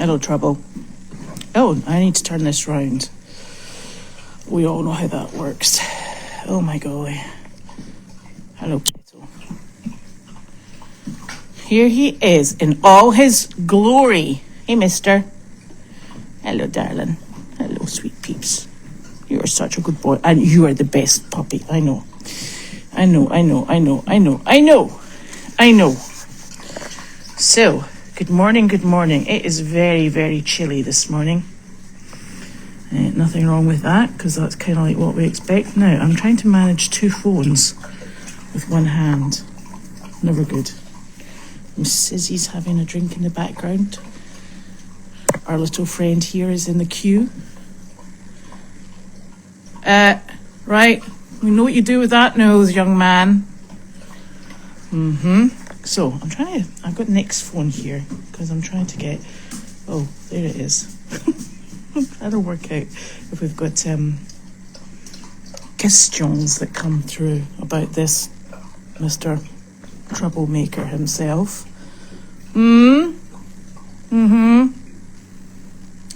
Hello, Trouble. Oh, I need to turn this round. We all know how that works. Oh my golly. Hello, Keto. Here he is in all his glory. Hey, mister. Hello, darling. Hello, sweet peeps. You are such a good boy. And you are the best puppy. I know. I know. So, good morning. It is very, very chilly this morning. Nothing wrong with that, because that's kind of like what we expect. Now, I'm trying to manage two phones with one hand. Never good. Miss Sizzy's having a drink in the background. Our little friend here is in the queue. Right. We know what you do with that nose, young man. So, I've got Nick's phone here, because I'm trying to get... Oh, there it is. That'll work out if we've got questions that come through about this Mr. Troublemaker himself. Who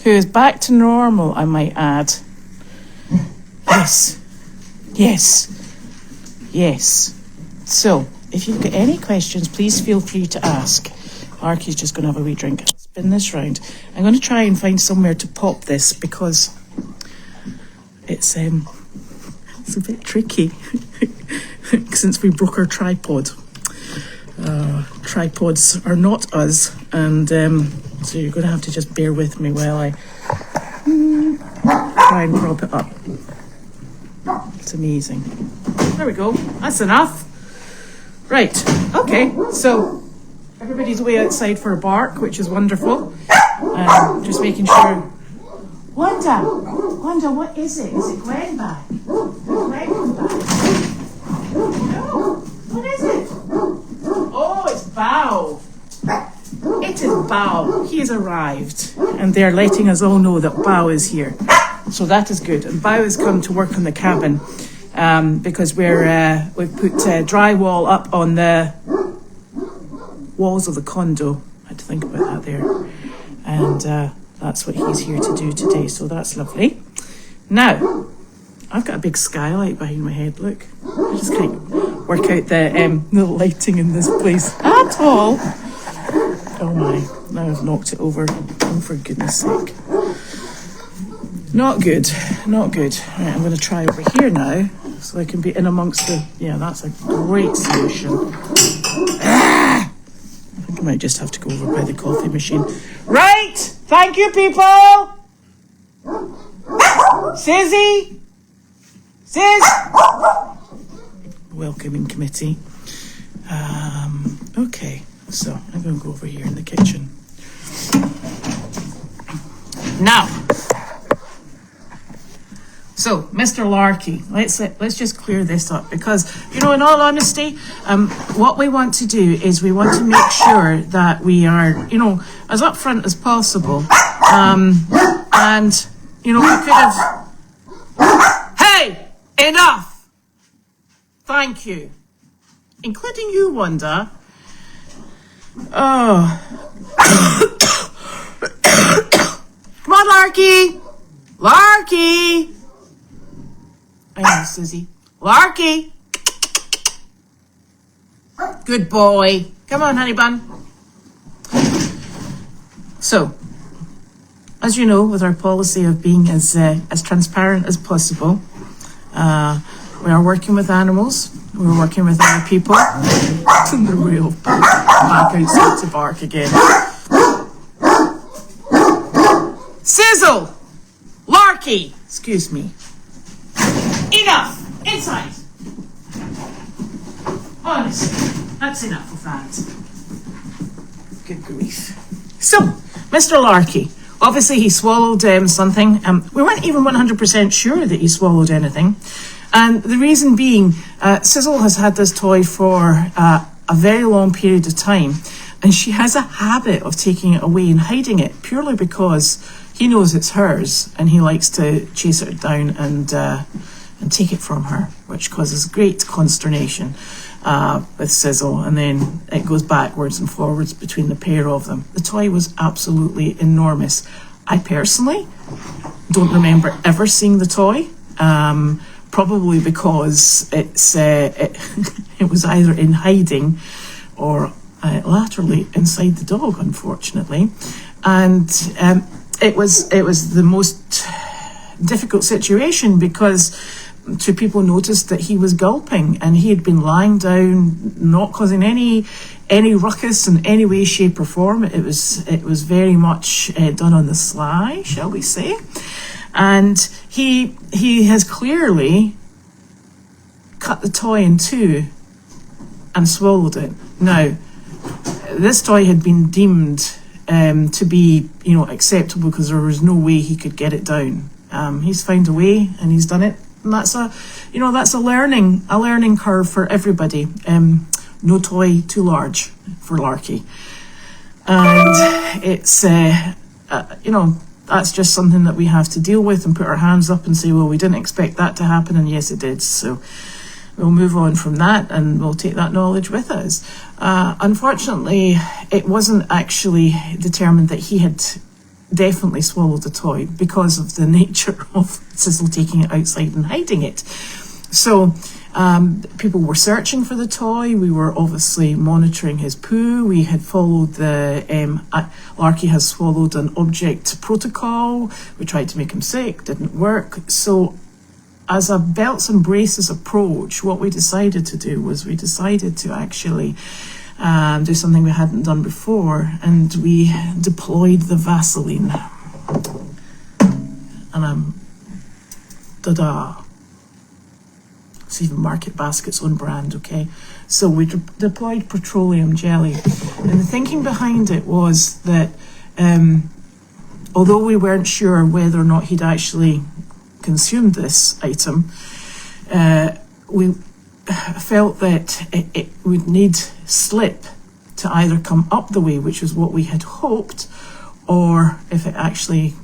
is back to normal, I might add. Yes. So, if you've got any questions, please feel free to ask. Larky's just going to have a wee drink. I'll spin this round. I'm going to try and find somewhere to pop this because it's a bit tricky since we broke our tripod. Tripods are not us, and so you're going to have to just bear with me while I try and prop it up. It's amazing. There we go. That's enough. Right. Okay. So everybody's away outside for a bark, which is wonderful. Just making sure. Wanda, what is it? Is it Gwen back? Gwen back? No. What is it? Oh, it's Bao. It is Bao. He has arrived, and they're letting us all know that Bao is here. So that is good. And Bao has come to work on the cabin because we've put drywall up on the walls of the condo. I had to think about that there. And that's what he's here to do today. So that's lovely. Now, I've got a big skylight behind my head. Look, I just can't work out the lighting in this place at all. Oh my, now I've knocked it over. Oh, for goodness sake. Not good. Right, I'm going to try over here now so I can be in amongst the... Yeah, that's a great solution. I think I might just have to go over by the coffee machine. Right! Thank you, people! Sizzy! Sizz! Welcoming committee. Okay, so I'm going to go over here in the kitchen. Now... So, Mr. Larky, let's just clear this up because, in all honesty, what we want to do is we want to make sure that we are, as upfront as possible. And, we could have... Hey! Enough! Thank you. Including you, Wanda. Oh. Come on, Larky! Larky! I know, Susie. Larky! Good boy. Come on, honey bun. So, as you know, with our policy of being as transparent as possible, we are working with animals. We're working with other people. And the real back outside to bark again. Sizzle! Larky! Excuse me. Enough! Inside! Honestly, that's enough of that. Good grief. So, Mr. Larky, obviously he swallowed something. We weren't even 100% sure that he swallowed anything. And the reason being, Sizzle has had this toy for a very long period of time. And she has a habit of taking it away and hiding it purely because he knows it's hers and he likes to chase it down and take it from her, which causes great consternation. with Sizzle, and then it goes backwards and forwards between the pair of them. The toy was absolutely enormous. I personally don't remember ever seeing the toy, probably because it was either in hiding or laterally inside the dog, unfortunately. And it was the most difficult situation, because two people noticed that he was gulping, and he had been lying down, not causing any ruckus in any way, shape or form. It was very much done on the sly, shall we say. And he has clearly cut the toy in two and swallowed it. Now, this toy had been deemed to be, acceptable, because there was no way he could get it down. He's found a way, and he's done it. And that's a learning curve for everybody. No toy too large for Larky. And it's, that's just something that we have to deal with and put our hands up and say, well, we didn't expect that to happen, and yes, it did. So we'll move on from that, and we'll take that knowledge with us. Unfortunately, it wasn't actually determined that he had definitely swallowed the toy, because of the nature of Sizzle taking it outside and hiding it. So people were searching for the toy. We were obviously monitoring his poo. We had followed the Larky has swallowed an object protocol. We tried to make him sick, didn't work. So as a belts and braces approach, what we decided to do was we decided to actually do something we hadn't done before, and we deployed the Vaseline. And ta-da! It's even Market Basket's own brand, okay? So we deployed petroleum jelly. And the thinking behind it was that although we weren't sure whether or not he'd actually consumed this item, we felt that it would need slip to either come up the way, which was what we had hoped, or if it actually,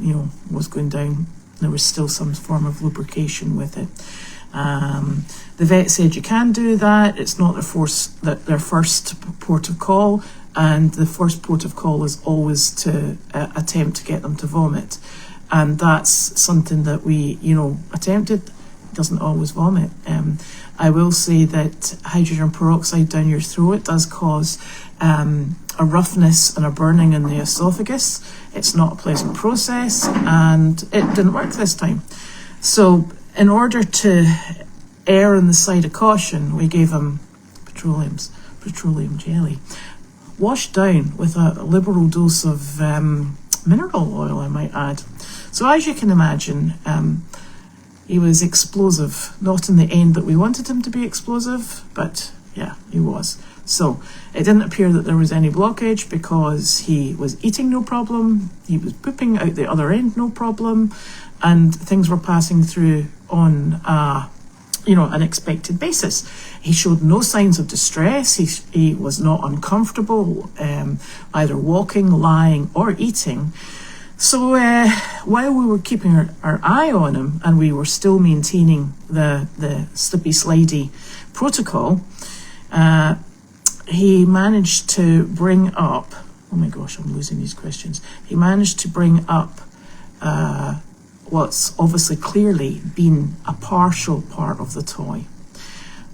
was going down, there was still some form of lubrication with it. The vet said you can do that. It's not their first port of call, and the first port of call is always to attempt to get them to vomit. And that's something that we, attempted. Doesn't always vomit. I will say that hydrogen peroxide down your throat does cause a roughness and a burning in the esophagus. It's not a pleasant process, and it didn't work this time. So in order to err on the side of caution, we gave him petroleum jelly, washed down with a liberal dose of mineral oil, I might add. So as you can imagine, he was explosive, not in the end that we wanted him to be explosive, but yeah, he was. So it didn't appear that there was any blockage, because he was eating no problem, he was pooping out the other end no problem, and things were passing through on an expected basis. He showed no signs of distress. He was not uncomfortable, either walking, lying, or eating. So while we were keeping our eye on him, and we were still maintaining the slippy slidey protocol, he managed to bring up, oh my gosh, I'm losing these questions. He managed to bring up what's obviously clearly been a partial part of the toy.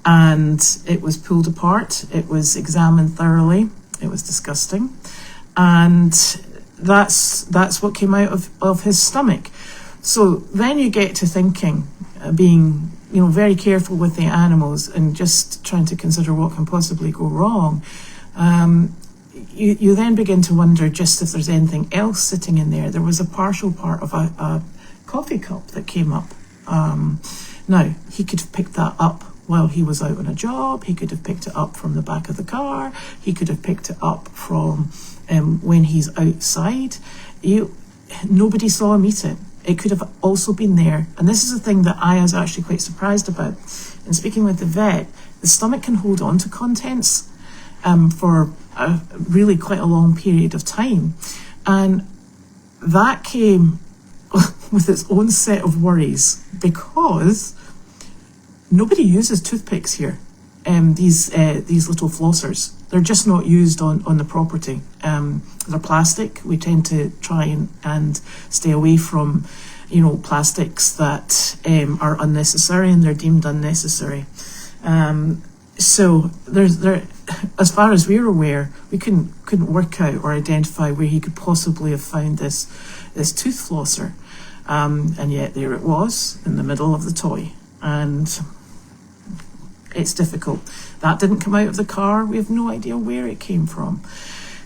And it was pulled apart, it was examined thoroughly, it was disgusting. And that's what came out of his stomach. So then you get to thinking, being very careful with the animals and just trying to consider what can possibly go wrong. You then begin to wonder just if there's anything else sitting in there. There was a partial part of a coffee cup that came up. Now, he could have picked that up while he was out on a job. He could have picked it up from the back of the car. He could have picked it up from when he's outside. Nobody saw him eat it. It could have also been there. And this is the thing that I was actually quite surprised about. In speaking with the vet, the stomach can hold on to contents for really quite a long period of time. And that came with its own set of worries, because nobody uses toothpicks here. these little flossers. They're just not used on the property. They're plastic. We tend to try and stay away from, you know, plastics that are unnecessary, and they're deemed unnecessary. So there, as far as we're aware, we couldn't work out or identify where he could possibly have found this tooth flosser, and yet there it was in the middle of the toy, and it's difficult. That didn't come out of the car. We have no idea where it came from.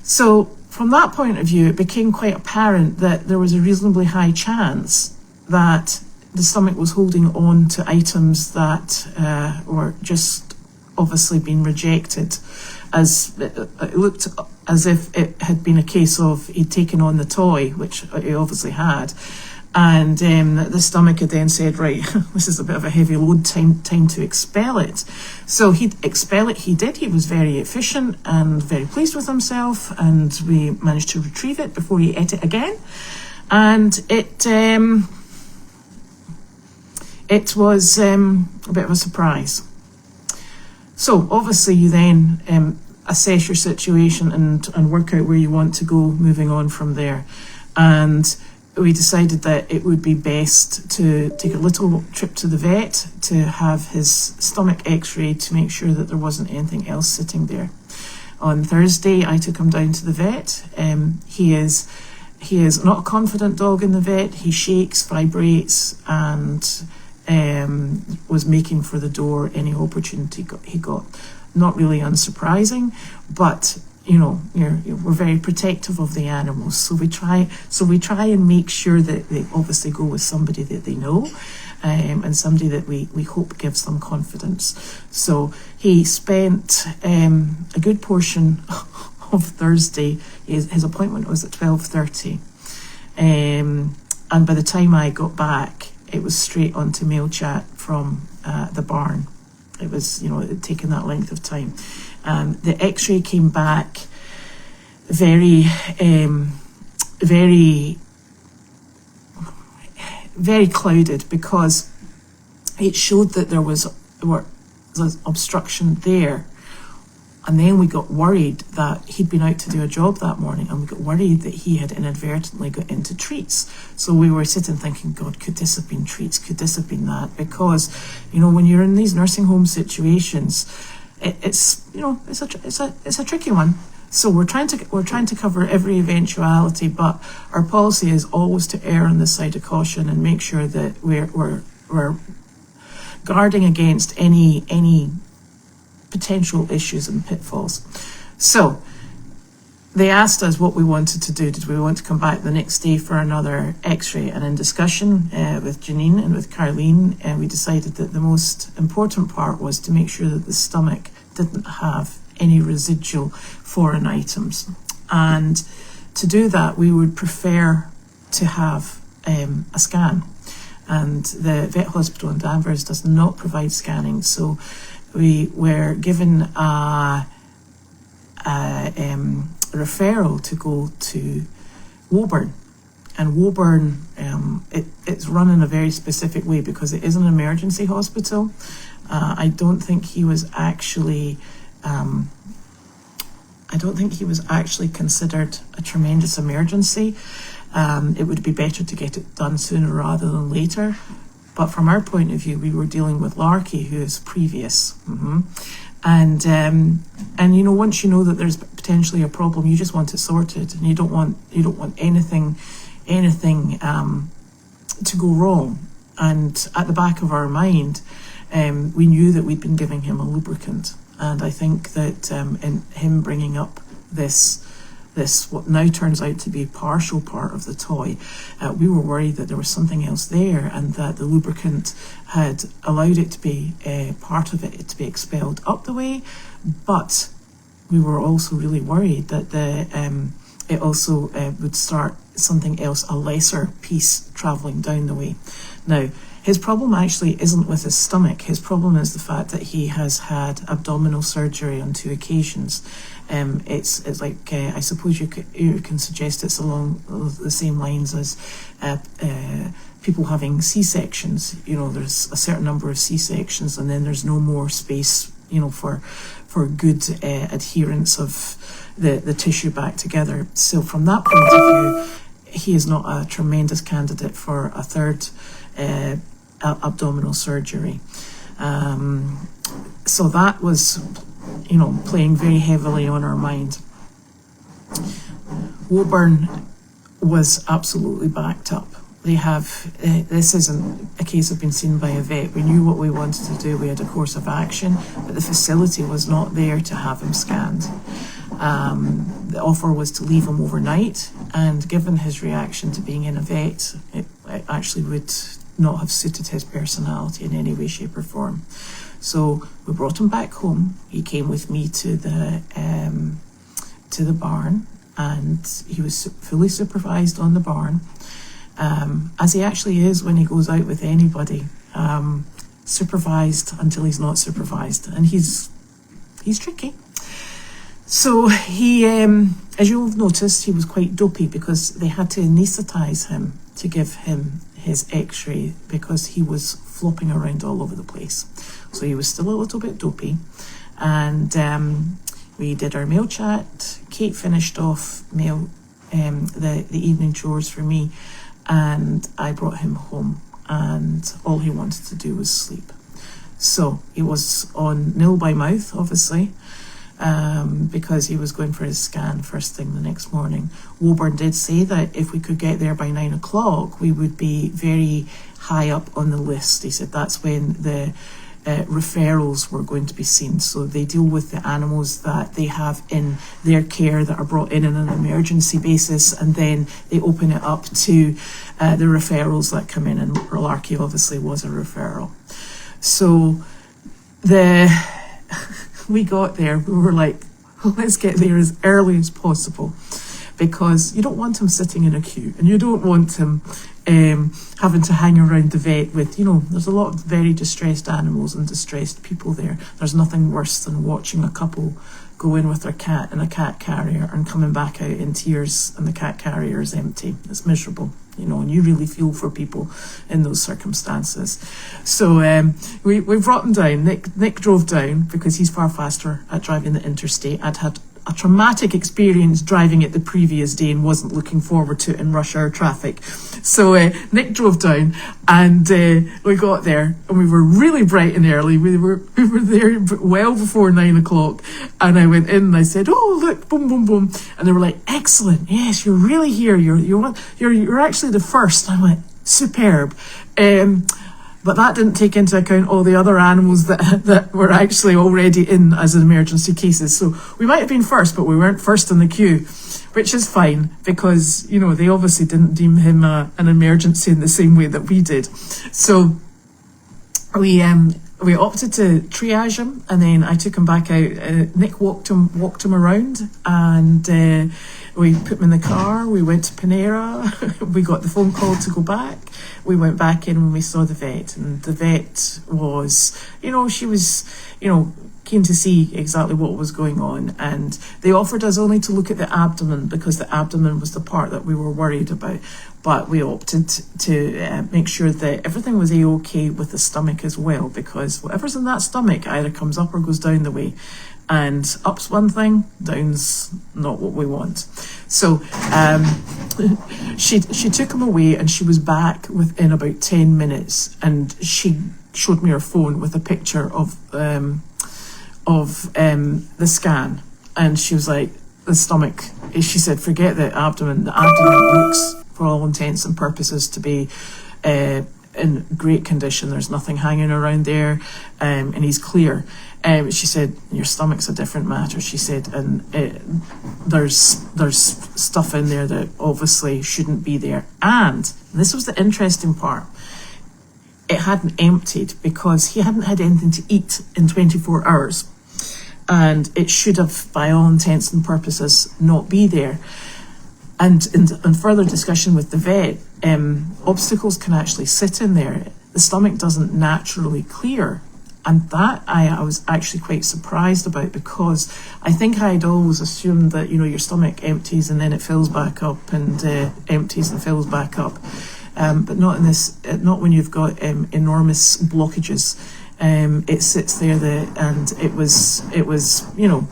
So from that point of view, it became quite apparent that there was a reasonably high chance that the stomach was holding on to items that were just obviously being rejected, as it looked as if it had been a case of he'd taken on the toy, which he obviously had, and the stomach had then said, right, this is a bit of a heavy load, time to expel it. So he'd expel it. He did. He was very efficient and very pleased with himself, and we managed to retrieve it before he ate it again. And it was a bit of a surprise. So obviously you then assess your situation and work out where you want to go moving on from there. And we decided that it would be best to take a little trip to the vet to have his stomach x-rayed to make sure that there wasn't anything else sitting there. On Thursday, I took him down to the vet. He is not a confident dog in the vet. He shakes, vibrates, and was making for the door any opportunity he got. Not really unsurprising, but you know, we're very protective of the animals, so we try and make sure that they obviously go with somebody that they know, and somebody that we hope gives them confidence. So he spent a good portion of Thursday. His appointment was at 12:30, and by the time I got back, it was straight onto mail chat from the barn. It was, it had taken that length of time. The x-ray came back very clouded, because it showed that there was obstruction there. And then we got worried that he'd been out to do a job that morning, and we got worried that he had inadvertently got into treats. So we were sitting thinking, God, could this have been treats? Could this have been that? Because, when you're in these nursing home situations, it's a tricky one. So we're trying to cover every eventuality, but our policy is always to err on the side of caution and make sure that we're guarding against any potential issues and pitfalls. So they asked us what we wanted to do. Did we want to come back the next day for another x-ray? And in discussion with Janine and with Carleen, we decided that the most important part was to make sure that the stomach didn't have any residual foreign items. And to do that, we would prefer to have a scan. And the vet hospital in Danvers does not provide scanning, so we were given a referral to go to Woburn. And Woburn, it's run in a very specific way because it is an emergency hospital. I don't think he was actually considered a tremendous emergency. It would be better to get it done sooner rather than later. But from our point of view, we were dealing with Larky, who is previous. And once you know that there's potentially a problem, you just want it sorted, and you don't want anything to go wrong. And at the back of our mind, we knew that we'd been giving him a lubricant, and I think that in him bringing up this what now turns out to be a partial part of the toy, we were worried that there was something else there, and that the lubricant had allowed it to be part of it to be expelled up the way. But we were also really worried that it also would start something else, a lesser piece, travelling down the way. Now, his problem actually isn't with his stomach. His problem is the fact that he has had abdominal surgery on 2 occasions. It's like, I suppose you can suggest it's along the same lines as people having C-sections. There's a certain number of C-sections, and then there's no more space, for good adherence of the tissue back together. So from that point of view, he is not a tremendous candidate for a third abdominal surgery. So that was, playing very heavily on our mind. Woburn was absolutely backed up. They have, this isn't a case of being seen by a vet. We knew what we wanted to do. We had a course of action, but the facility was not there to have him scanned. The offer was to leave him overnight, and given his reaction to being in a vet, it actually would not have suited his personality in any way, shape or form. So we brought him back home. He came with me to the barn, and he was fully supervised on the barn, as he actually is when he goes out with anybody, supervised until he's not supervised, and he's tricky. So he, as you'll have noticed, he was quite dopey because they had to anaesthetize him to give him his x-ray because he was flopping around all over the place. So he was still a little bit dopey. And we did our mail chat. Kate finished off the evening chores for me, and I brought him home, and all he wanted to do was sleep. So he was on nil by mouth, obviously, because he was going for his scan first thing the next morning. Woburn did say that if we could get there by 9 o'clock, we would be very high up on the list. He said that's when the referrals were going to be seen. So they deal with the animals that they have in their care that are brought in on an emergency basis, and then they open it up to the referrals that come in, and Larkey obviously was a referral. So we got there, we were like, let's get there as early as possible, because you don't want him sitting in a queue, and you don't want him having to hang around the vet with, there's a lot of very distressed animals and distressed people there. There's nothing worse than watching a couple go in with their cat in a cat carrier and coming back out in tears and the cat carrier is empty. It's miserable, and you really feel for people in those circumstances. So we brought him down. Nick drove down because he's far faster at driving the interstate. I'd had a traumatic experience driving it the previous day and wasn't looking forward to it in rush hour traffic. So Nick drove down, and we got there, and we were really bright and early. We were there well before 9 o'clock, and I went in and I said, "Oh, look, boom, boom, boom," and they were like, "Excellent, yes, you're really here. You're actually the first." And I went, "Superb." But that didn't take into account all the other animals that were actually already in as emergency cases. So we might have been first, but we weren't first in the queue, which is fine because, they obviously didn't deem him an emergency in the same way that we did. So we opted to triage him, and then I took him back out. Nick walked him around, and we put him in the car. We went to Panera. We got the phone call to go back. We went back in when we saw the vet, and the vet was, she was, keen to see exactly what was going on, and they offered us only to look at the abdomen because the abdomen was the part that we were worried about, but we opted to make sure that everything was a-okay with the stomach as well, because whatever's in that stomach either comes up or goes down the way, and up's one thing, down's not what we want. So she took him away, and she was back within about 10 minutes, and she showed me her phone with a picture of the scan, and she was like, the stomach, she said, forget the abdomen looks, for all intents and purposes, to be in great condition. There's nothing hanging around there, and he's clear. She said, your stomach's a different matter, she said, and there's stuff in there that obviously shouldn't be there. And this was the interesting part, it hadn't emptied because he hadn't had anything to eat in 24 hours. And it should have, by all intents and purposes, not be there. And in further discussion with the vet, obstacles can actually sit in there. The stomach doesn't naturally clear. And that I was actually quite surprised about, because I think I'd always assumed that, your stomach empties and then it fills back up, and empties and fills back up. But not in this, not when you've got enormous blockages It sits there, and it was, you know,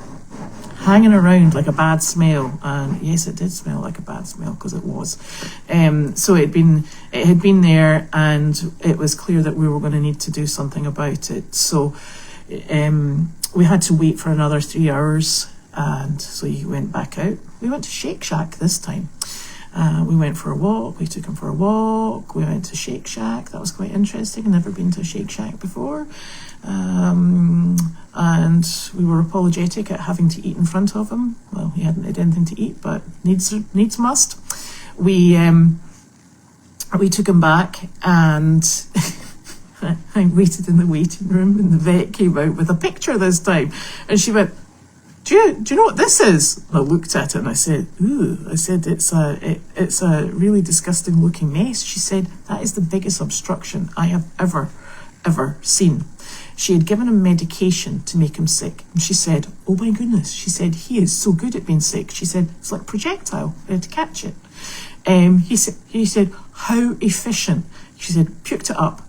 hanging around like a bad smell, and yes, it did smell like a bad smell, because it was. So it had been there, and it was clear that we were going to need to do something about it. So we had to wait for another 3 hours, and so he went back out. We went to Shake Shack this time. We went for a walk. We took him for a walk. We went to Shake Shack. That was quite interesting. I'd never been to a Shake Shack before. And we were apologetic at having to eat in front of him. Well, he hadn't had anything to eat, but needs must. We took him back, and I waited in the waiting room, and the vet came out with a picture this time, and she went, do you know what this is? And I looked at it and I said, ooh, it's a really disgusting looking mess. She said, that is the biggest obstruction I have ever seen. She had given him medication to make him sick. And she said, oh my goodness. She said, he is so good at being sick. She said, it's like a projectile. We had to catch it. He said, how efficient. She said, puked it up.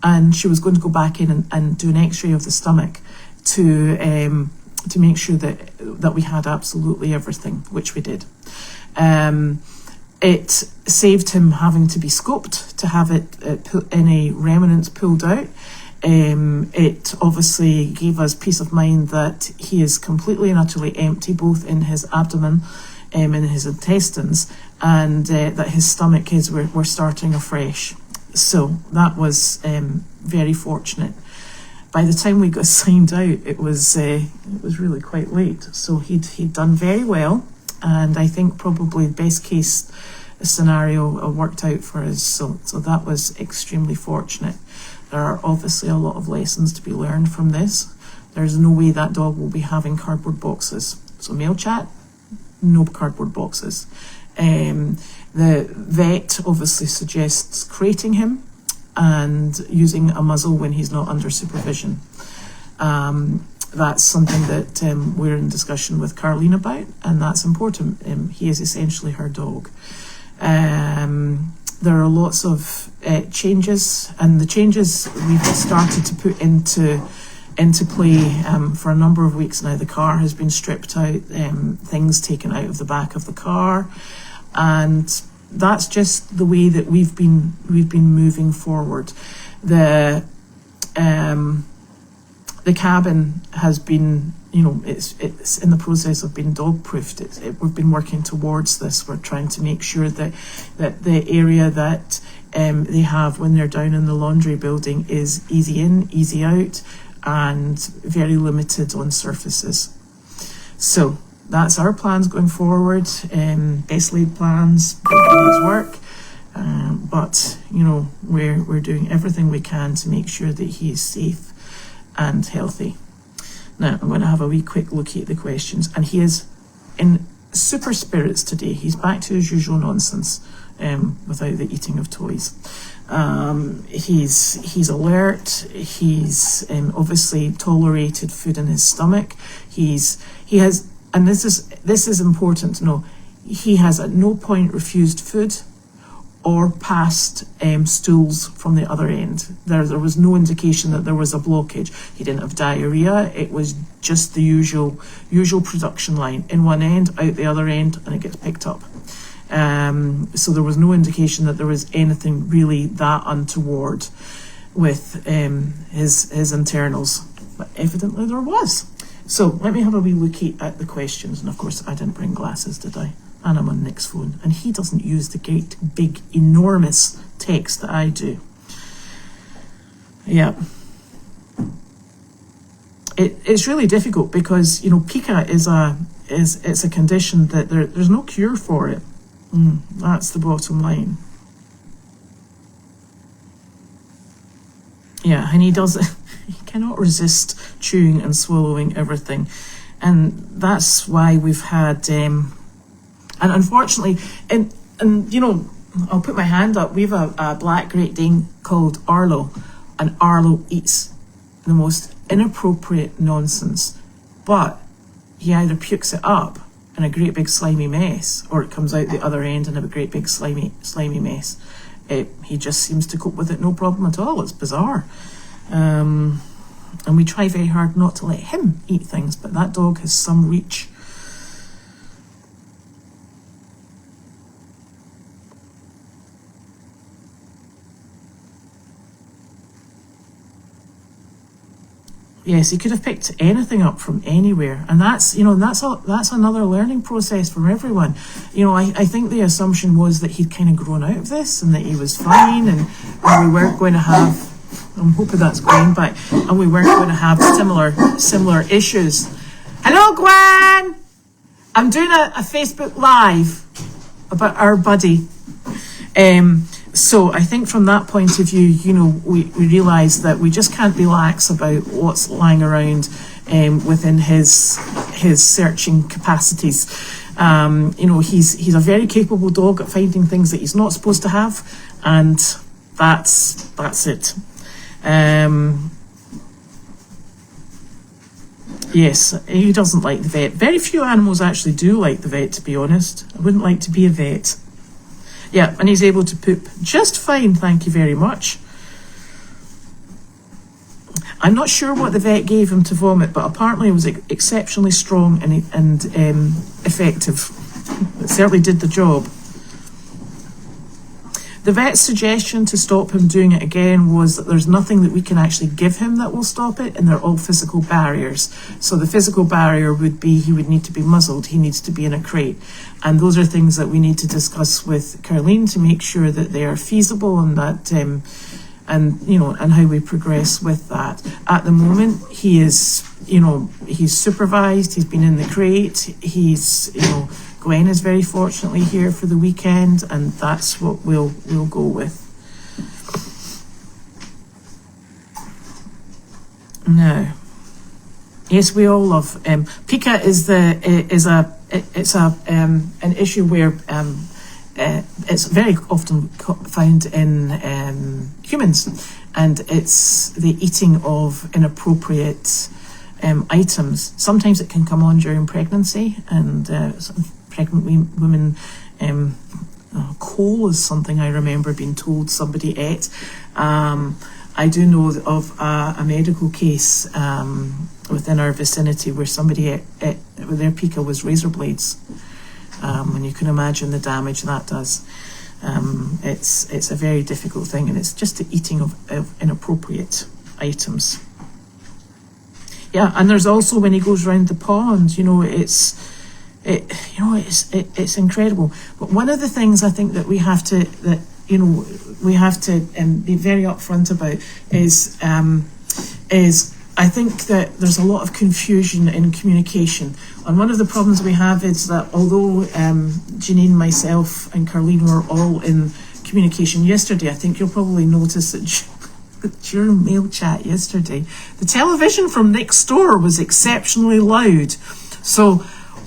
And she was going to go back in and do an x-ray of the stomach to make sure that we had absolutely everything, which we did. It saved him having to be scoped to have any remnants pulled out. It obviously gave us peace of mind that he is completely and utterly empty, both in his abdomen and in his intestines, and that his stomach we're starting afresh. So that was very fortunate. By the time we got signed out, it was really quite late. So he'd done very well, and I think probably the best case scenario worked out for us. So that was extremely fortunate. There are obviously a lot of lessons to be learned from this. There's no way that dog will be having cardboard boxes. So mail chat, no cardboard boxes. The vet obviously suggests crating him and using a muzzle when he's not under supervision. That's something that we're in discussion with Carleen about, and that's important. He is essentially her dog. There are lots of changes, and the changes we've started to put into play for a number of weeks now. The car has been stripped out, things taken out of the back of the car, and that's just the way that we've been moving forward. The cabin has been, it's in the process of being dog proofed. We've been working towards this. We're trying to make sure that the area that they have when they're down in the laundry building is easy in, easy out, and very limited on surfaces. So that's our plans going forward. Best laid plans, things work, but we're doing everything we can to make sure that he is safe and healthy. Now I'm going to have a wee quick look at the questions, and he is in super spirits today. He's back to his usual nonsense, without the eating of toys. He's alert. He's obviously tolerated food in his stomach. He has, and this is important to know, he has at no point refused food or passed stools from the other end. There was no indication that there was a blockage. He didn't have diarrhea. It was just the usual production line, in one end, out the other end, and it gets picked up. So there was no indication that there was anything really that untoward with his internals, but evidently there was. So let me have a wee look at the questions. And of course I didn't bring glasses, did I? And I'm on Nick's phone, and he doesn't use the great big enormous text that I do. Yeah. It's really difficult because pica is a condition that there's no cure for it. That's the bottom line. Yeah, and he cannot resist chewing and swallowing everything, and that's why we've had and unfortunately, and I'll put my hand up. We have a black Great Dane called Arlo, and Arlo eats the most inappropriate nonsense, but he either pukes it up in a great big slimy mess, or it comes out the other end in a great big slimy mess. He just seems to cope with it no problem at all. It's bizarre. And we try very hard not to let him eat things, but that dog has some reach. Yes, he could have picked anything up from anywhere, and that's, you know, that's another learning process for everyone. You know, I think the assumption was that he'd kind of grown out of this and that he was fine, and we weren't going to have. I'm hoping that's Gwen back, and we weren't going to have similar issues. Hello, Gwen. I'm doing a Facebook Live about our buddy. So I think from that point of view, you know, we realise that we just can't be lax about what's lying around within his searching capacities. You know, he's a very capable dog at finding things that he's not supposed to have, and that's it. Yes, he doesn't like the vet. Very few animals actually do like the vet, to be honest. I wouldn't like to be a vet. Yeah, and he's able to poop just fine, thank you very much. I'm not sure what the vet gave him to vomit, but apparently it was exceptionally strong and effective. It certainly did the job. The vet's suggestion to stop him doing it again was that there's nothing that we can actually give him that will stop it, and they're all physical barriers. So the physical barrier would be he would need to be muzzled, he needs to be in a crate. And those are things that we need to discuss with Carleen to make sure that they are feasible, and that and you know, and how we progress with that. At the moment, he is, you know, he's supervised, he's been in the crate, he's, you know, Gwen is very fortunately here for the weekend, and that's what we'll go with. Now, yes, we all love pica is an issue where it's very often found in humans, and it's the eating of inappropriate items. Sometimes it can come on during pregnancy, and pregnant women, coal is something I remember being told somebody ate. I do know of a medical case within our vicinity where somebody ate, their pica was razor blades, and you can imagine the damage that does. It's a very difficult thing, and it's just the eating of inappropriate items. Yeah, and there's also when he goes round the pond, you know, it's incredible. But one of the things I think that we have to be very upfront about is I think that there's a lot of confusion in communication. And one of the problems we have is that although Janine, myself and Carleen were all in communication yesterday, I think you'll probably notice that during mail chat yesterday, the television from next door was exceptionally loud. So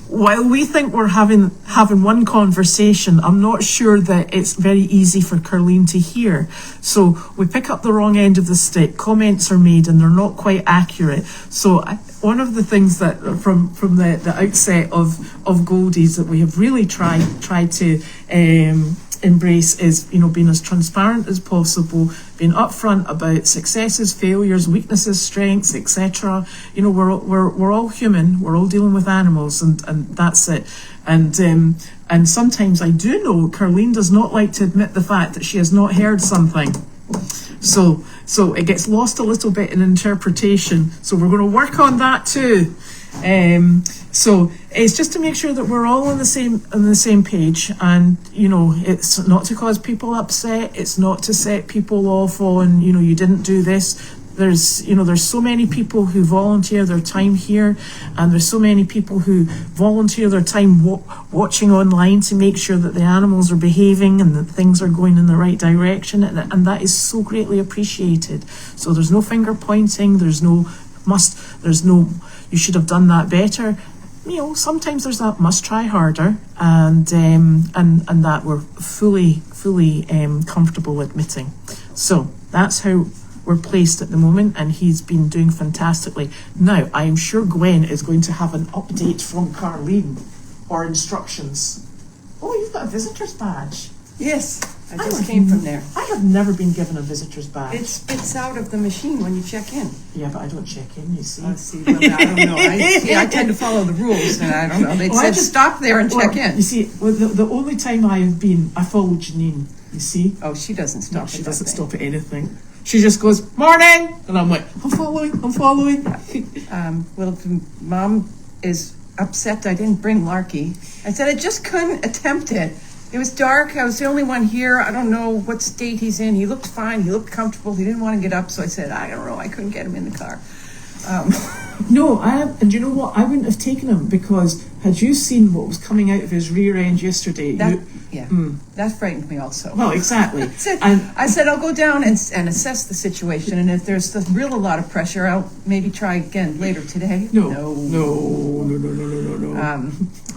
while we think we're having one conversation, I'm not sure that it's very easy for Carleen to hear. So we pick up the wrong end of the stick, comments are made and they're not quite accurate. So one of the things that from the outset of Goldie's that we have really tried to embrace is, you know, being as transparent as possible, being upfront about successes, failures, weaknesses, strengths, etc. You know, we're all human, we're all dealing with animals, and that's it. And sometimes I do know Carleen does not like to admit the fact that she has not heard something. So it gets lost a little bit in interpretation. So we're going to work on that too. So it's just to make sure that we're all on the same page, and you know, it's not to cause people upset, it's not to set people off on, you know, you didn't do this. There's so many people who volunteer their time here, and there's so many people who volunteer their time watching online to make sure that the animals are behaving and that things are going in the right direction, and that is so greatly appreciated. So there's no finger pointing, there's no you should have done that better. You know, sometimes there's that must try harder, and that we're fully comfortable admitting. So that's how we're placed at the moment, and he's been doing fantastically. Now, I am sure Gwen is going to have an update from Carleen or instructions. Oh, you've got a visitor's badge. Yes, I just came from there. I have never been given a visitor's badge. It spits out of the machine when you check in. Yeah, but I don't check in, you see. Well, I don't know. I tend to follow the rules, and I don't know. They said stop there and check in. You see, the only time I followed Janine, you see. Oh, she doesn't stop. No, she doesn't stop at anything. She just goes, morning! And I'm like, I'm following. Well, the mom is upset I didn't bring Larky. I said I just couldn't attempt it. It was dark. I was the only one here. I don't know what state he's in. He looked fine. He looked comfortable. He didn't want to get up. So I said, I don't know. I couldn't get him in the car. No, and you know what? I wouldn't have taken him because had you seen what was coming out of his rear end yesterday? That frightened me also. Well, exactly. I said I'll go down and assess the situation, and if there's a lot of pressure, I'll maybe try again later today. No.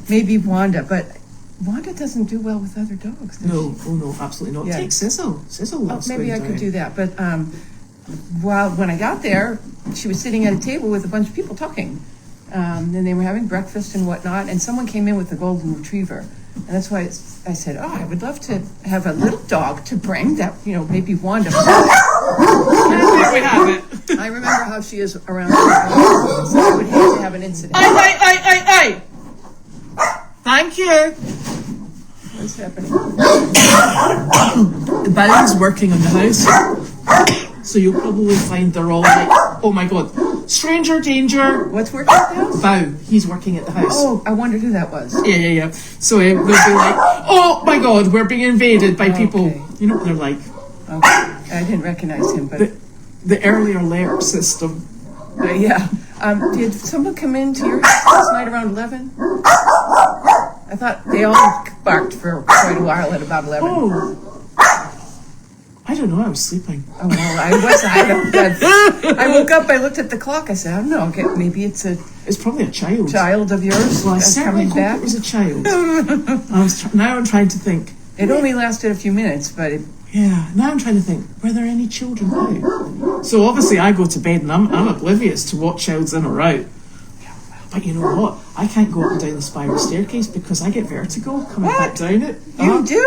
Maybe Wanda, but Wanda doesn't do well with other dogs. No, absolutely not. Yeah. Take Sizzle. Sizzle loves maybe I down. could do that, but when I got there, she was sitting at a table with a bunch of people talking, and they were having breakfast and whatnot, and someone came in with a golden retriever, and that's why I said, I would love to have a little dog to bring that, maybe Wanda. There we have it. I remember how she is around people, so I would hate to have an incident. Aye. Thank you. What's happening? The Bow's working on the house, so you'll probably find they're all like, oh my god, stranger danger. What's working at the house? Bow, he's working at the house. Oh, I wondered who that was. Yeah. So they'll be like, oh my god, we're being invaded by people. You know what they're like. Okay, I didn't recognize him, but the early alert system. Yeah. Did someone come into your house last night around 11? I thought they all barked for quite a while at about 11. Oh. I don't know, I was sleeping. Oh, well, I woke up, I looked at the clock, I said, I don't know, maybe it's probably a child. Child of yours. Well, I certainly coming hope back. It was a child. Now I'm trying to think. It only lasted a few minutes, but now I'm trying to think, were there any children out? So obviously I go to bed and I'm oblivious to what child's in or out. But you know what? I can't go up and down the spiral staircase because I get vertigo coming back down it. You do?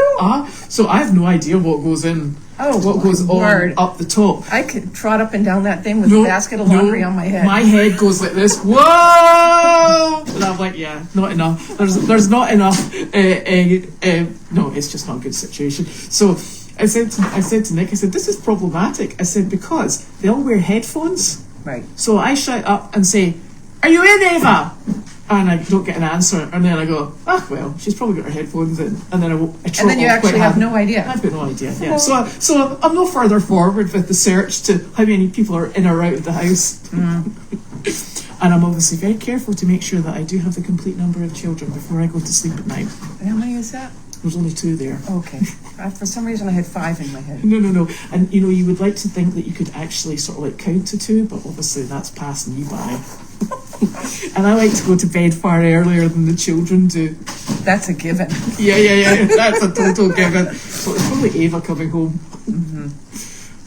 So I have no idea what goes in. What goes on up the top. I could trot up and down that thing with a basket of laundry on my head. My head goes like this. Whoa! And I'm like, yeah, not enough. There's not enough. No, it's just not a good situation. So I said to Nick, I said, this is problematic. I said, because they all wear headphones. Right. So I shout up and say, are you in, Ava? And I don't get an answer, and then I go, well, she's probably got her headphones in, and then I trot and then you actually have no idea. I've got no idea. Yeah. So I'm no further forward with the search to how many people are in or out of the house. And I'm obviously very careful to make sure that I do have the complete number of children before I go to sleep at night. And how many is that? There's only 2 there. Okay. For some reason I had 5 in my head. No. And you would like to think that you could actually sort of like count to 2, but obviously that's passing you by. And I like to go to bed far earlier than the children do. That's a given. Yeah. That's a total given. So it's probably Ava coming home.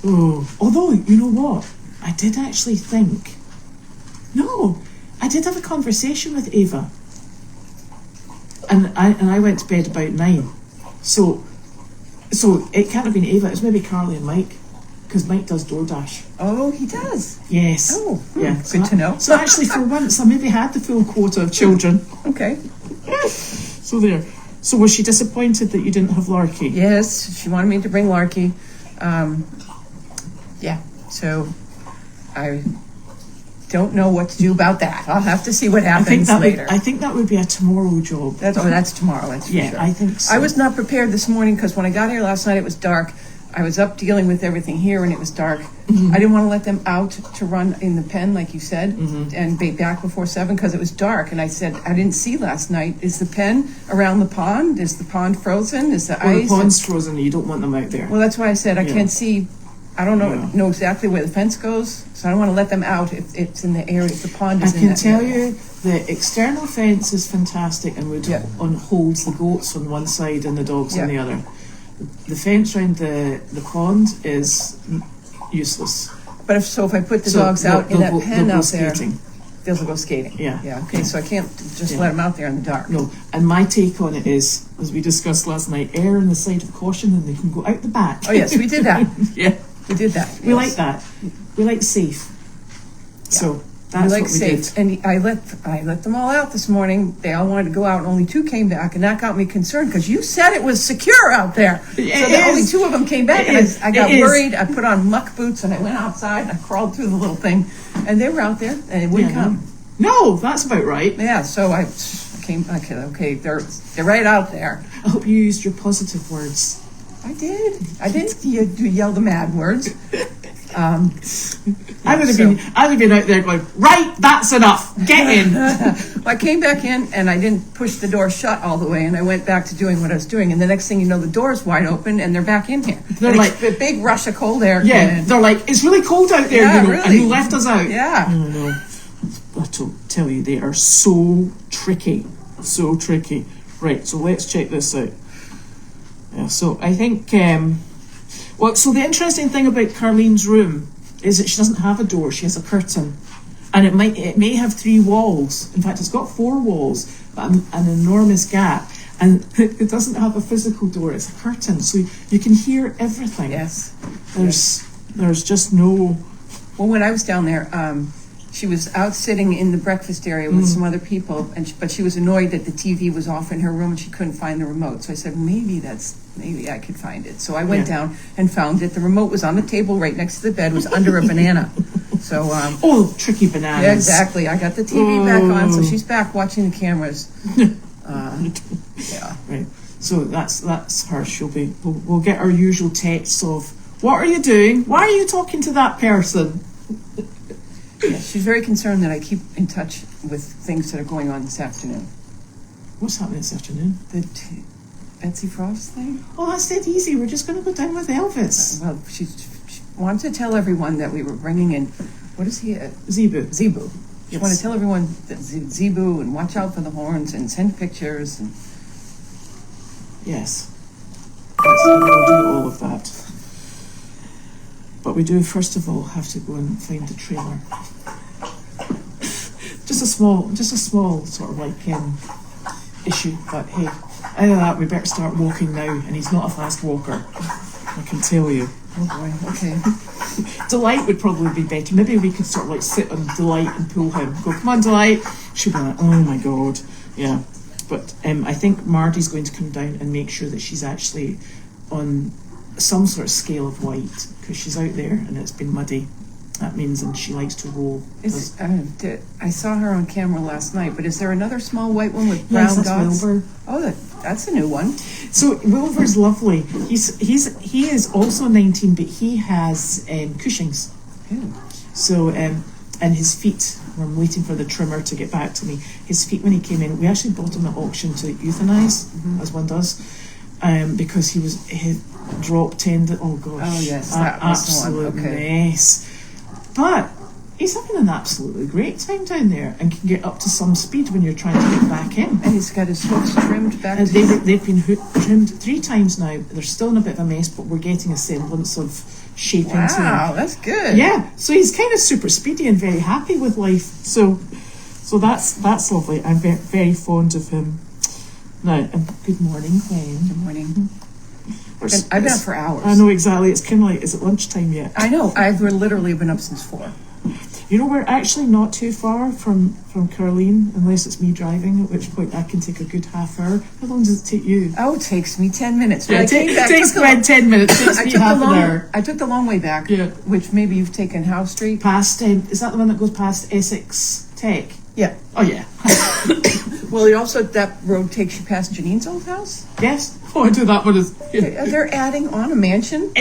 Oh, although, you know what? I did actually think. No, I did have a conversation with Ava. And I went to bed about 9. So it can't have been Ava. It's maybe Carly and Mike, because Mike does DoorDash. Oh, he does. Yes. Oh, yeah. Good to know. So actually, for once, I maybe had the full quota of children. Okay. So there. So was she disappointed that you didn't have Larky? Yes, she wanted me to bring Larky. So I don't know what to do about that. I'll have to see what happens later. I think that would be a tomorrow job. That's tomorrow. That's for sure. I think so. I was not prepared this morning because when I got here last night, it was dark. I was up dealing with everything here and it was dark. I didn't want to let them out to run in the pen, like you said, and be back before 7 because it was dark. And I said, I didn't see last night. Is the pen around the pond? Is the pond frozen? Is the ice? The pond's frozen. You don't want them out there. Well, that's why I said I can't see. I don't know exactly where the fence goes, so I don't want to let them out if it's in the area, if the pond is in that area. I can tell you the external fence is fantastic and holds the goats on one side and the dogs on the other. The fence around the pond is useless. But if I put the dogs out in that pen out there, They'll go skating. Yeah. Yeah. Okay. So I can't just let them out there in the dark. No, and my take on it is, as we discussed last night, err on the side of caution, and they can go out the back. Oh yes, we did that. Yeah, We did that. we like that. We like safe. So that's like what we safe. did. And I let them all out this morning. They all wanted to go out, and only 2 came back, and that got me concerned because you said it was secure out there. Only 2 of them came back, and I got worried. I put on muck boots and I went outside and I crawled through the little thing, and they were out there and it wouldn't come. No, that's about right. Yeah, so I came. Okay, they're right out there. I hope you used your positive words. I did. I didn't yell the mad words. I would have been out there going, right, that's enough, get in. Well, I came back in and I didn't push the door shut all the way, and I went back to doing what I was doing. And the next thing you know, the door's wide open and they're back in here. They're like a big rush of cold air. Yeah, they're like, it's really cold out there, Yeah, you know, really. and you left us out. Yeah. Oh, no. I tell you, they are so tricky. So tricky. Right, so let's check this out. Yeah, so I think, so the interesting thing about Carlene's room is that she doesn't have a door, she has a curtain. And it may have 3 walls. In fact, it's got 4 walls, but an enormous gap. And it doesn't have a physical door, it's a curtain. So you can hear everything. Yes. There's just no... Well, when I was down there, she was out sitting in the breakfast area with some other people, but she was annoyed that the TV was off in her room and she couldn't find the remote. So I said, maybe I could find it. So I went down and found it. The remote was on the table right next to the bed, was under a banana. So tricky bananas. Yeah, exactly. I got the TV back on, so she's back watching the cameras. Yeah. Right. So that's her. We'll get our usual texts of, what are you doing? Why are you talking to that person? Yeah, she's very concerned that I keep in touch with things that are going on this afternoon. What's happening this afternoon? The Betsy Frost thing? Oh, that's dead easy. We're just going to go down with Elvis. Well, she wanted to tell everyone that we were bringing in, what is he? Zebu. Zebu. She Yes. wanted to tell everyone that Zebu, and watch out for the horns and send pictures. And Yes. We'll do all of that. But we do, first of all, have to go and find the trailer. Just a small sort of like issue, but hey, either that, we better start walking now, and he's not a fast walker, I can tell you. oh boy, okay. Delight would probably be better. Maybe we could sort of like sit on Delight and pull him. Go, come on, Delight. She'd be like, oh my God. Yeah. But I think Marty's going to come down and make sure that she's actually on some sort of scale of white, because she's out there and it's been muddy. That means, and she likes to roll. I saw her on camera last night, but is there another small white one with brown Yes, that's dots? Wilbur. Oh, that's a new one. So Wilbur's lovely. He is also 19, but he has Cushing's. Ew. So and his feet. I'm waiting for the trimmer to get back to me. His feet, when he came in, we actually bought him at auction to euthanize, as one does, because he dropped tendon. Oh gosh. Oh yes, that was the one. Absolute Okay. mess. But he's having an absolutely great time down there and can get up to some speed when you're trying to get back in. And he's got his hooks trimmed back. And they've been trimmed 3 times now. They're still in a bit of a mess, but we're getting a semblance of shape into him. Wow, that's good. Yeah, so he's kind of super speedy and very happy with life. So that's lovely. I'm very, very fond of him. Now, good morning, Gwen. Good morning. I've been up for hours. I know, exactly. It's kind of like, is it lunchtime yet? I know. I've literally been up since 4. You know, we're actually not too far from Carlene, unless it's me driving, at which point I can take a good half hour. How long does it take you? Oh, it takes me 10 minutes. Yeah, it takes Gwen 10 minutes. It takes me half an hour. I took the long way back, which maybe you've taken Howe Street. Past, is that the one that goes past Essex Tech? Yeah. Oh, yeah. Well, that road takes you past Janine's old house? Yes. Oh, I do that one. They're adding on a mansion?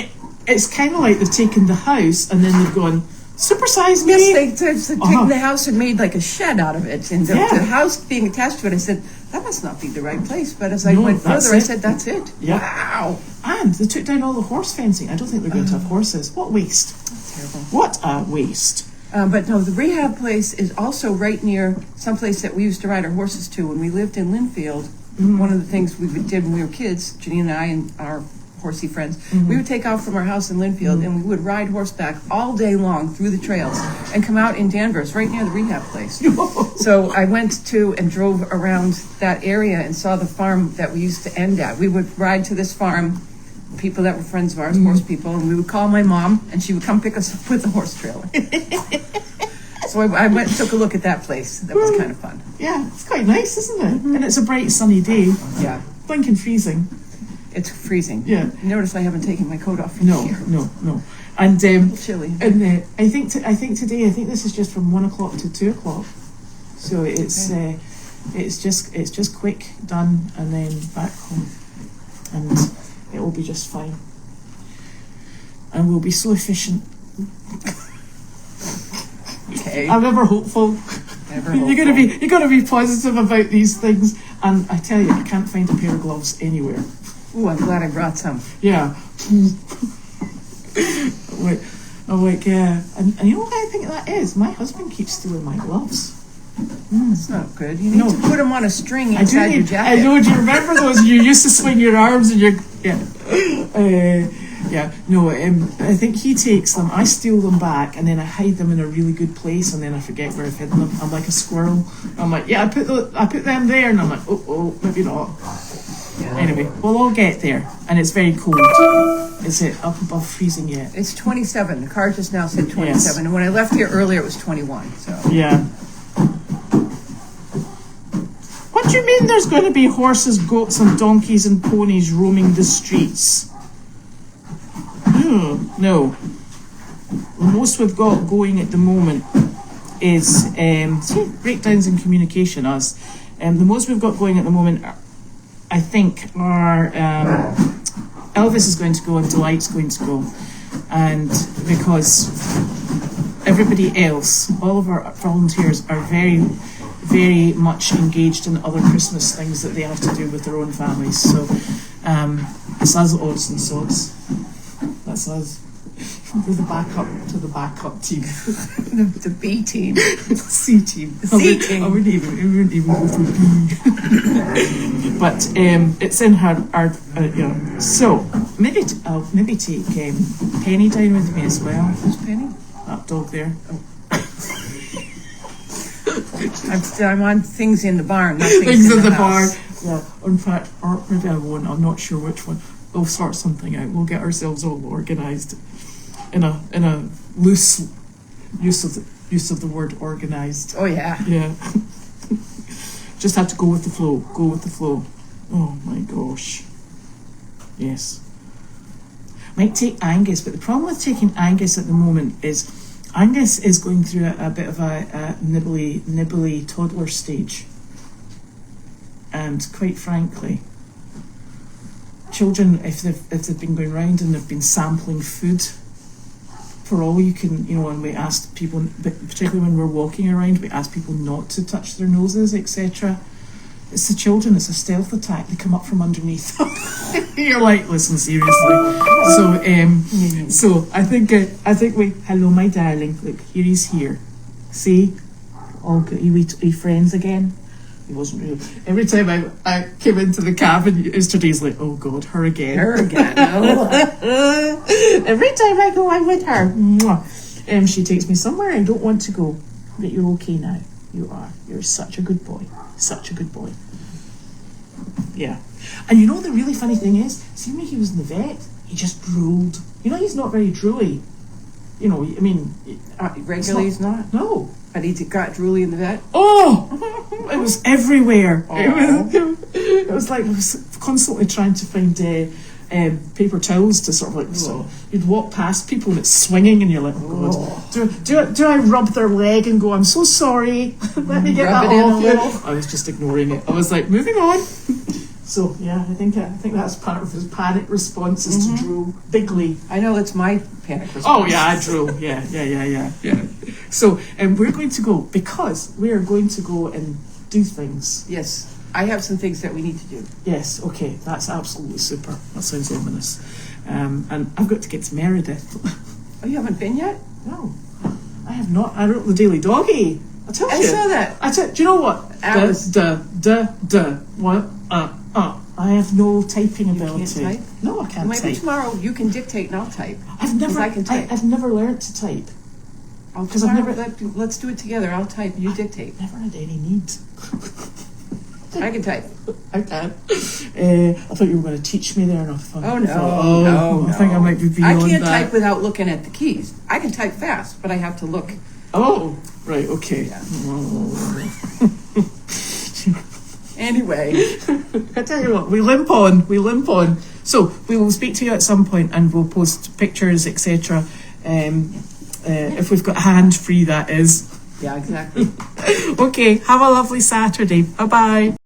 It's kind of like they've taken the house and then they've gone, supersize me. Yes, they've taken the house and made like a shed out of it. And the house being attached to it, I said, that must not be the right place. But as I went further, I said, that's it. Yeah. Wow. And they took down all the horse fencing. I don't think they're going to have horses. What waste. That's terrible. What a waste. But no, the rehab place is also right near someplace that we used to ride our horses to when we lived in Linfield. One of the things we did when we were kids, Janine and I and our horsey friends. We would take off from our house in Linfield and we would ride horseback all day long through the trails and come out in Danvers, right near the rehab place. So I went to and drove around that area and saw the farm that we used to end at. We would ride to this farm, people that were friends of ours, horse people, and we would call my mom and she would come pick us up with the horse trailer. So I went and took a look at that place. That was kind of fun. Yeah, it's quite nice, isn't it? And it's a bright sunny day. Yeah. Blinking freezing. It's freezing. Yeah. Notice I haven't taken my coat off from here. No. And Chilly. And I think today this is just from 1 o'clock to 2 o'clock. So it's just quick done and then back home, and it will be just fine. And we'll be so efficient. Okay. I'm ever hopeful. You gotta be positive about these things. And I tell you, I can't find a pair of gloves anywhere. Ooh, I'm glad I brought some. Yeah. Yeah. And you know what I think that is? My husband keeps stealing my gloves. That's not good. You need to put them on a string inside your jacket. I know. Do you remember those? You used to swing your arms and your I think he takes them. I steal them back, and then I hide them in a really good place, and then I forget where I've hidden them. I'm like a squirrel. I'm like, I put them there, and I'm like, oh, maybe not. Yeah. Anyway, we'll all get there, and it's very cold. Is it up above freezing yet? It's 27. The car just now said 27, Yes. and when I left here earlier, it was 21. So yeah. What do you mean there's going to be horses, goats and donkeys and ponies roaming the streets? No. The most we've got going at the moment is breakdowns in communication. The most we've got going at the moment, I think, are Elvis is going to go and Delight's going to go, and because everybody else, all of our volunteers are very, very much engaged in other Christmas things that they have to do with their own families. So it's us odds and sods. That's us. We're the backup to the backup team. the B team, C team. C team. I wouldn't even go for B. But it's in our So maybe take Penny down with me as well. Who's Penny? That dog there. I'm on things in the barn, not things Things in the house. barn. Yeah. In fact, or maybe I won't. I'm not sure which one. We'll sort something out. We'll get ourselves all organised in a loose use of the word organised. Oh yeah. Yeah. Just have to go with the flow. Go with the flow. Oh my gosh. Yes. Might take Angus, but the problem with taking Angus at the moment is Angus is going through a bit of a nibbly toddler stage. And quite frankly, children, if they've been going round and they've been sampling food, for all you can, and we asked people, particularly when we're walking around, we ask people not to touch their noses, etc. It's the children, it's a stealth attack. They come up from underneath. You're like, listen, seriously. So I think hello, my darling. Look, here he's here. See? All good. Are we friends again? He wasn't real. Every time I came into the cabin yesterday, he's like, oh God, her again. Oh. Every time I go, I'm with her. Mwah. She takes me somewhere I don't want to go. But you're okay now. You are. You're such a good boy. Such a good boy. Yeah. And the really funny thing is, see when he was in the vet, he just drooled. He's not very drooly. Regularly he's not? No. But he got drooly in the vet? Oh! It was everywhere. It was like I was constantly trying to find paper towels to sort of like... So you'd walk past people and it's swinging and you're like, oh God. Do I rub their leg and go, I'm so sorry. Let me get Rub that it in off a little. you. I was just ignoring it. I was like, moving on. So yeah, I think that's part of his panic response is to drool bigly. I know it's my panic response. Oh yeah, I drool. Yeah. So we're going to go because we are going to go and do things. Yes. I have some things that we need to do. Yes, okay, that's absolutely super. That sounds ominous. And I've got to get to Meredith. Oh, you haven't been yet? No, I have not. I wrote the Daily Doggy. I told you. I saw that. Do you know what? Alice. What? I have no typing ability. You can't type? No, I can't Maybe type. tomorrow you can dictate and I'll type. I've never, I can type. I've never learnt to type. Because let's do it together. I'll type, you dictate. Never had any need. I can type. I can. I thought you were going to teach me there, and I thought, Oh, no, no. I think I might be I beyond can't that. type without looking at the keys. I can type fast, but I have to look. Oh, right, okay. Yeah. Anyway. I tell you what, we limp on. So we will speak to you at some point, and we'll post pictures, etc. If we've got hand free, that is. Yeah, exactly. Okay, have a lovely Saturday. Bye bye.